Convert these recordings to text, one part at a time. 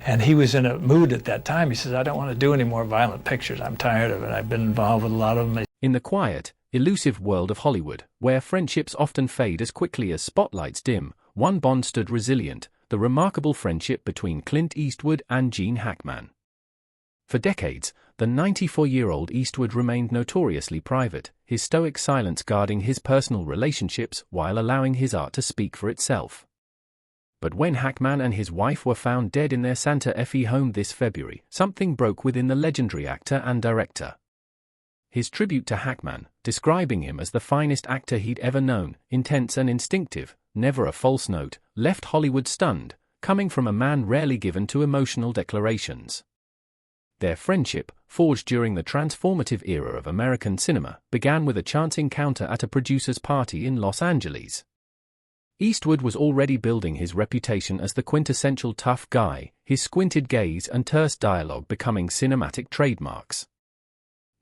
And he was in a mood at that time. He says, I don't want to do any more violent pictures. I'm tired of it. I've been involved with a lot of them. In the quiet, elusive world of Hollywood, where friendships often fade as quickly as spotlights dim, one bond stood resilient: the remarkable friendship between Clint Eastwood and Gene Hackman. For decades, the 94-year-old Eastwood remained notoriously private, his stoic silence guarding his personal relationships while allowing his art to speak for itself. But when Hackman and his wife were found dead in their Santa Fe home this February, something broke within the legendary actor and director. His tribute to Hackman, describing him as the finest actor he'd ever known, intense and instinctive, never a false note, left Hollywood stunned, coming from a man rarely given to emotional declarations. Their friendship, forged during the transformative era of American cinema, began with a chance encounter at a producer's party in Los Angeles. Eastwood was already building his reputation as the quintessential tough guy, his squinted gaze and terse dialogue becoming cinematic trademarks.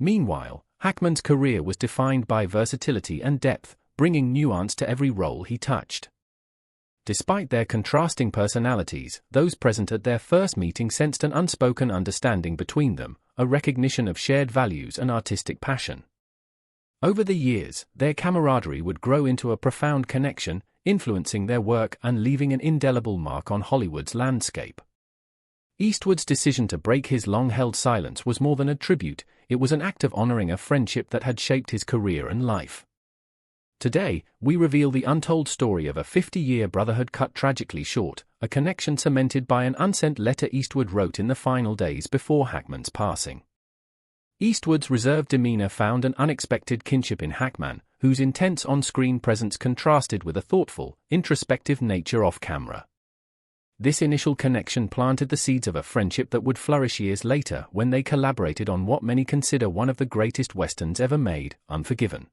Meanwhile, Hackman's career was defined by versatility and depth, bringing nuance to every role he touched. Despite their contrasting personalities, those present at their first meeting sensed an unspoken understanding between them, a recognition of shared values and artistic passion. Over the years, their camaraderie would grow into a profound connection, influencing their work and leaving an indelible mark on Hollywood's landscape. Eastwood's decision to break his long-held silence was more than a tribute, it was an act of honoring a friendship that had shaped his career and life. Today, we reveal the untold story of a 50-year brotherhood cut tragically short, a connection cemented by an unsent letter Eastwood wrote in the final days before Hackman's passing. Eastwood's reserved demeanor found an unexpected kinship in Hackman, whose intense on-screen presence contrasted with a thoughtful, introspective nature off-camera. This initial connection planted the seeds of a friendship that would flourish years later when they collaborated on what many consider one of the greatest westerns ever made, Unforgiven.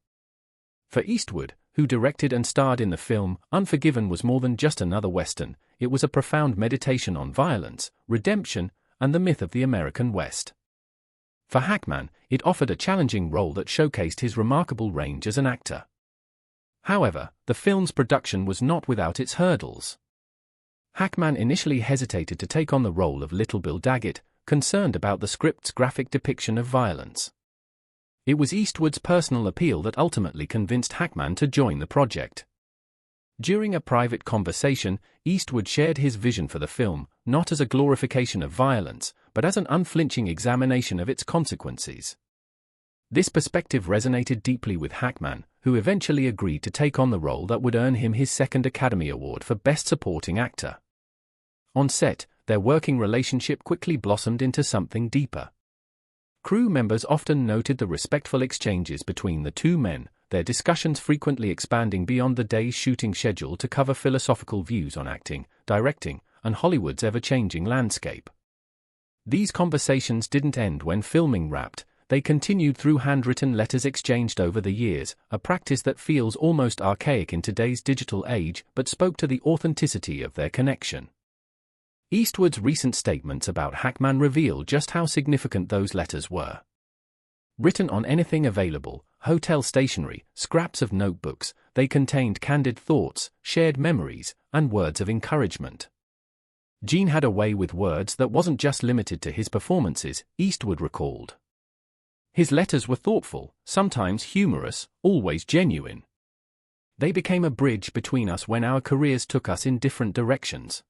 For Eastwood, who directed and starred in the film, Unforgiven was more than just another western, it was a profound meditation on violence, redemption, and the myth of the American West. For Hackman, it offered a challenging role that showcased his remarkable range as an actor. However, the film's production was not without its hurdles. Hackman initially hesitated to take on the role of Little Bill Daggett, concerned about the script's graphic depiction of violence. It was Eastwood's personal appeal that ultimately convinced Hackman to join the project. During a private conversation, Eastwood shared his vision for the film, not as a glorification of violence, but as an unflinching examination of its consequences. This perspective resonated deeply with Hackman, who eventually agreed to take on the role that would earn him his second Academy Award for Best Supporting Actor. On set, their working relationship quickly blossomed into something deeper. Crew members often noted the respectful exchanges between the two men, their discussions frequently expanding beyond the day's shooting schedule to cover philosophical views on acting, directing, and Hollywood's ever-changing landscape. These conversations didn't end when filming wrapped, they continued through handwritten letters exchanged over the years, a practice that feels almost archaic in today's digital age but spoke to the authenticity of their connection. Eastwood's recent statements about Hackman reveal just how significant those letters were. Written on anything available, hotel stationery, scraps of notebooks, they contained candid thoughts, shared memories, and words of encouragement. Gene had a way with words that wasn't just limited to his performances, Eastwood recalled. His letters were thoughtful, sometimes humorous, always genuine. They became a bridge between us when our careers took us in different directions.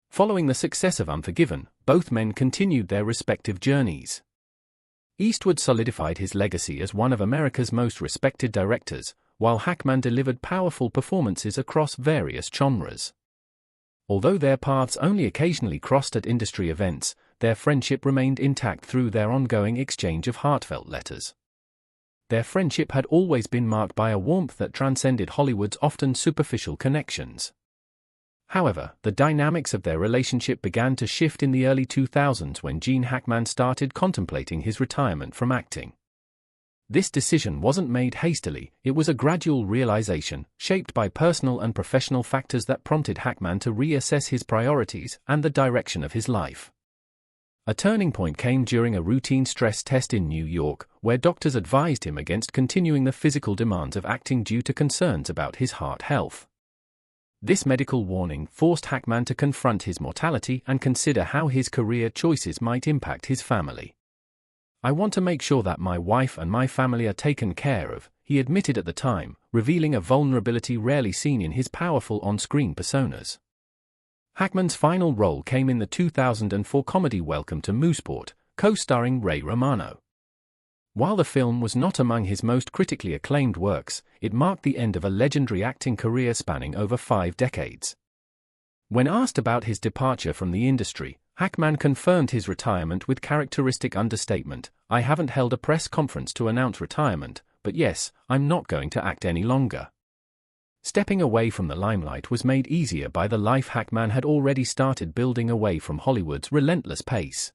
Following the success of Unforgiven, both men continued their respective journeys. Eastwood solidified his legacy as one of America's most respected directors, while Hackman delivered powerful performances across various genres. Although their paths only occasionally crossed at industry events, their friendship remained intact through their ongoing exchange of heartfelt letters. Their friendship had always been marked by a warmth that transcended Hollywood's often superficial connections. However, the dynamics of their relationship began to shift in the early 2000s when Gene Hackman started contemplating his retirement from acting. This decision wasn't made hastily, it was a gradual realization, shaped by personal and professional factors that prompted Hackman to reassess his priorities and the direction of his life. A turning point came during a routine stress test in New York, where doctors advised him against continuing the physical demands of acting due to concerns about his heart health. This medical warning forced Hackman to confront his mortality and consider how his career choices might impact his family. "I want to make sure that my wife and my family are taken care of," he admitted at the time, revealing a vulnerability rarely seen in his powerful on-screen personas. Hackman's final role came in the 2004 comedy Welcome to Mooseport, co-starring Ray Romano. While the film was not among his most critically acclaimed works, it marked the end of a legendary acting career spanning over 5 decades. When asked about his departure from the industry, Hackman confirmed his retirement with characteristic understatement. "I haven't held a press conference to announce retirement, but yes, I'm not going to act any longer." Stepping away from the limelight was made easier by the life Hackman had already started building away from Hollywood's relentless pace.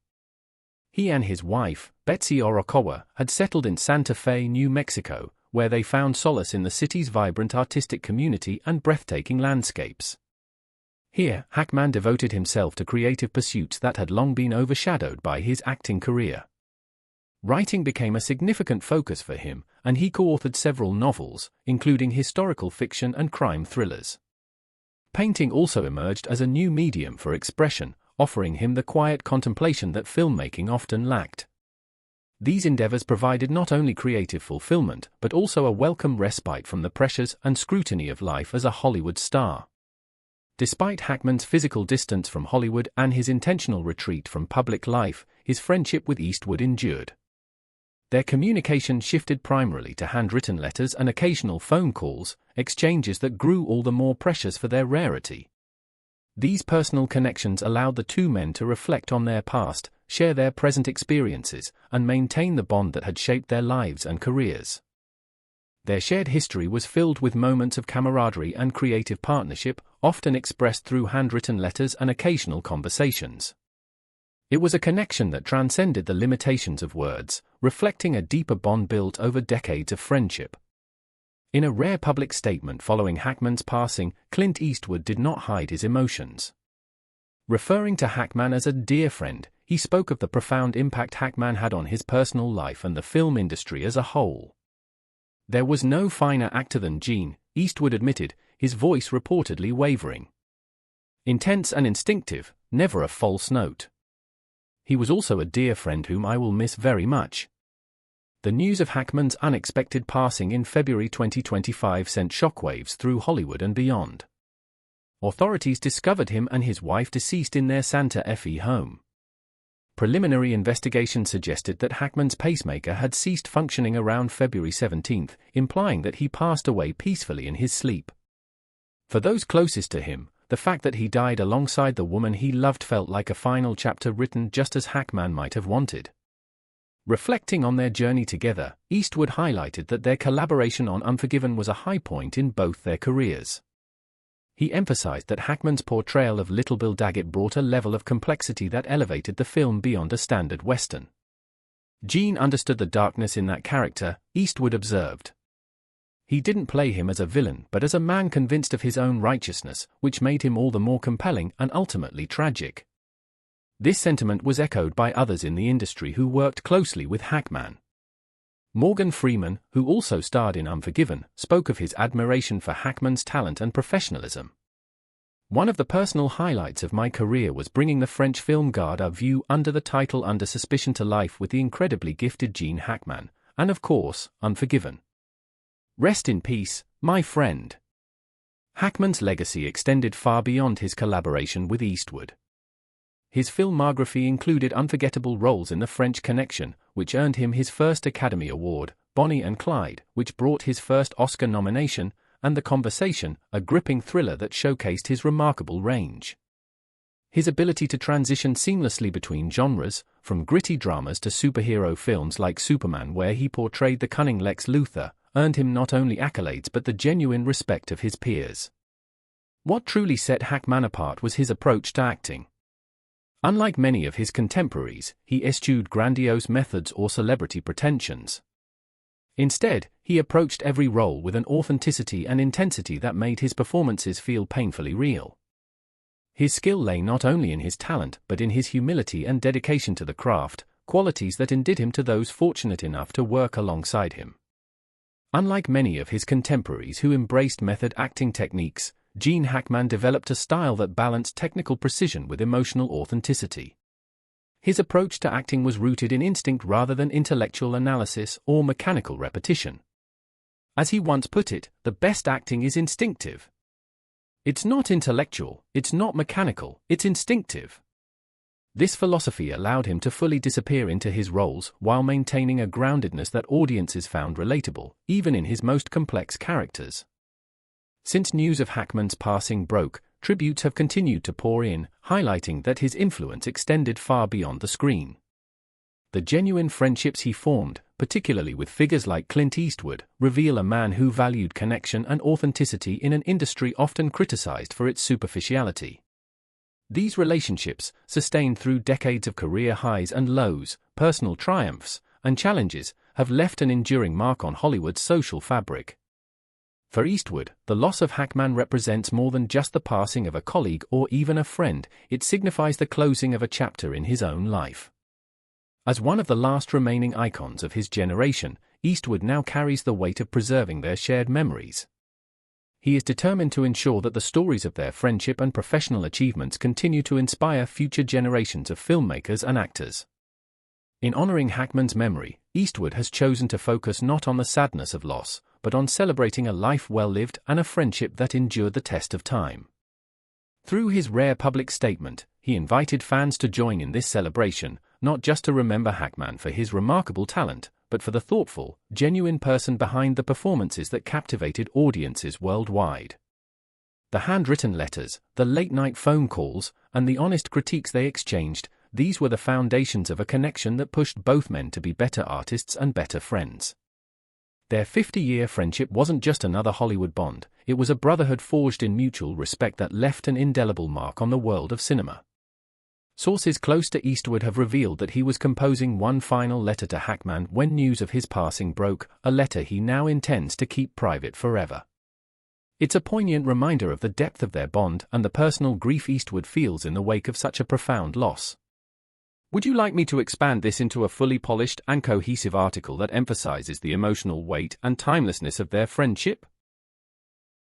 He and his wife, Betsy Orokawa, had settled in Santa Fe, New Mexico, where they found solace in the city's vibrant artistic community and breathtaking landscapes. Here, Hackman devoted himself to creative pursuits that had long been overshadowed by his acting career. Writing became a significant focus for him, and he co-authored several novels, including historical fiction and crime thrillers. Painting also emerged as a new medium for expression, offering him the quiet contemplation that filmmaking often lacked. These endeavors provided not only creative fulfillment, but also a welcome respite from the pressures and scrutiny of life as a Hollywood star. Despite Hackman's physical distance from Hollywood and his intentional retreat from public life, his friendship with Eastwood endured. Their communication shifted primarily to handwritten letters and occasional phone calls, exchanges that grew all the more precious for their rarity. These personal connections allowed the two men to reflect on their past, share their present experiences, and maintain the bond that had shaped their lives and careers. Their shared history was filled with moments of camaraderie and creative partnership, often expressed through handwritten letters and occasional conversations. It was a connection that transcended the limitations of words, reflecting a deeper bond built over decades of friendship. In a rare public statement following Hackman's passing, Clint Eastwood did not hide his emotions. Referring to Hackman as a dear friend, he spoke of the profound impact Hackman had on his personal life and the film industry as a whole. "There was no finer actor than Gene," Eastwood admitted, his voice reportedly wavering. "Intense and instinctive, never a false note. He was also a dear friend whom I will miss very much." The news of Hackman's unexpected passing in February 2025 sent shockwaves through Hollywood and beyond. Authorities discovered him and his wife deceased in their Santa Fe home. Preliminary investigation suggested that Hackman's pacemaker had ceased functioning around February 17, implying that he passed away peacefully in his sleep. For those closest to him, the fact that he died alongside the woman he loved felt like a final chapter written just as Hackman might have wanted. Reflecting on their journey together, Eastwood highlighted that their collaboration on Unforgiven was a high point in both their careers. He emphasized that Hackman's portrayal of Little Bill Daggett brought a level of complexity that elevated the film beyond a standard Western. "Gene understood the darkness in that character," Eastwood observed. "He didn't play him as a villain but as a man convinced of his own righteousness, which made him all the more compelling and ultimately tragic." This sentiment was echoed by others in the industry who worked closely with Hackman. Morgan Freeman, who also starred in Unforgiven, spoke of his admiration for Hackman's talent and professionalism. "One of the personal highlights of my career was bringing the French film Garde à Vue under the title Under Suspicion to life with the incredibly gifted Gene Hackman, and of course, Unforgiven. Rest in peace, my friend." Hackman's legacy extended far beyond his collaboration with Eastwood. His filmography included unforgettable roles in The French Connection, which earned him his first Academy Award, Bonnie and Clyde, which brought his first Oscar nomination, and The Conversation, a gripping thriller that showcased his remarkable range. His ability to transition seamlessly between genres, from gritty dramas to superhero films like Superman where he portrayed the cunning Lex Luthor, earned him not only accolades but the genuine respect of his peers. What truly set Hackman apart was his approach to acting. Unlike many of his contemporaries, he eschewed grandiose methods or celebrity pretensions. Instead, he approached every role with an authenticity and intensity that made his performances feel painfully real. His skill lay not only in his talent but in his humility and dedication to the craft, qualities that endeared him to those fortunate enough to work alongside him. Unlike many of his contemporaries who embraced method acting techniques, Gene Hackman developed a style that balanced technical precision with emotional authenticity. His approach to acting was rooted in instinct rather than intellectual analysis or mechanical repetition. As he once put it, the best acting is instinctive. It's not intellectual, it's not mechanical, it's instinctive. This philosophy allowed him to fully disappear into his roles while maintaining a groundedness that audiences found relatable, even in his most complex characters. Since news of Hackman's passing broke, tributes have continued to pour in, highlighting that his influence extended far beyond the screen. The genuine friendships he formed, particularly with figures like Clint Eastwood, reveal a man who valued connection and authenticity in an industry often criticized for its superficiality. These relationships, sustained through decades of career highs and lows, personal triumphs, and challenges, have left an enduring mark on Hollywood's social fabric. For Eastwood, the loss of Hackman represents more than just the passing of a colleague or even a friend, it signifies the closing of a chapter in his own life. As one of the last remaining icons of his generation, Eastwood now carries the weight of preserving their shared memories. He is determined to ensure that the stories of their friendship and professional achievements continue to inspire future generations of filmmakers and actors. In honoring Hackman's memory, Eastwood has chosen to focus not on the sadness of loss, but on celebrating a life well lived and a friendship that endured the test of time. Through his rare public statement, he invited fans to join in this celebration, not just to remember Hackman for his remarkable talent, but for the thoughtful, genuine person behind the performances that captivated audiences worldwide. The handwritten letters, the late-night phone calls, and the honest critiques they exchanged, these were the foundations of a connection that pushed both men to be better artists and better friends. Their 50-year friendship wasn't just another Hollywood bond, it was a brotherhood forged in mutual respect that left an indelible mark on the world of cinema. Sources close to Eastwood have revealed that he was composing one final letter to Hackman when news of his passing broke, a letter he now intends to keep private forever. It's a poignant reminder of the depth of their bond and the personal grief Eastwood feels in the wake of such a profound loss. Would you like me to expand this into a fully polished and cohesive article that emphasizes the emotional weight and timelessness of their friendship?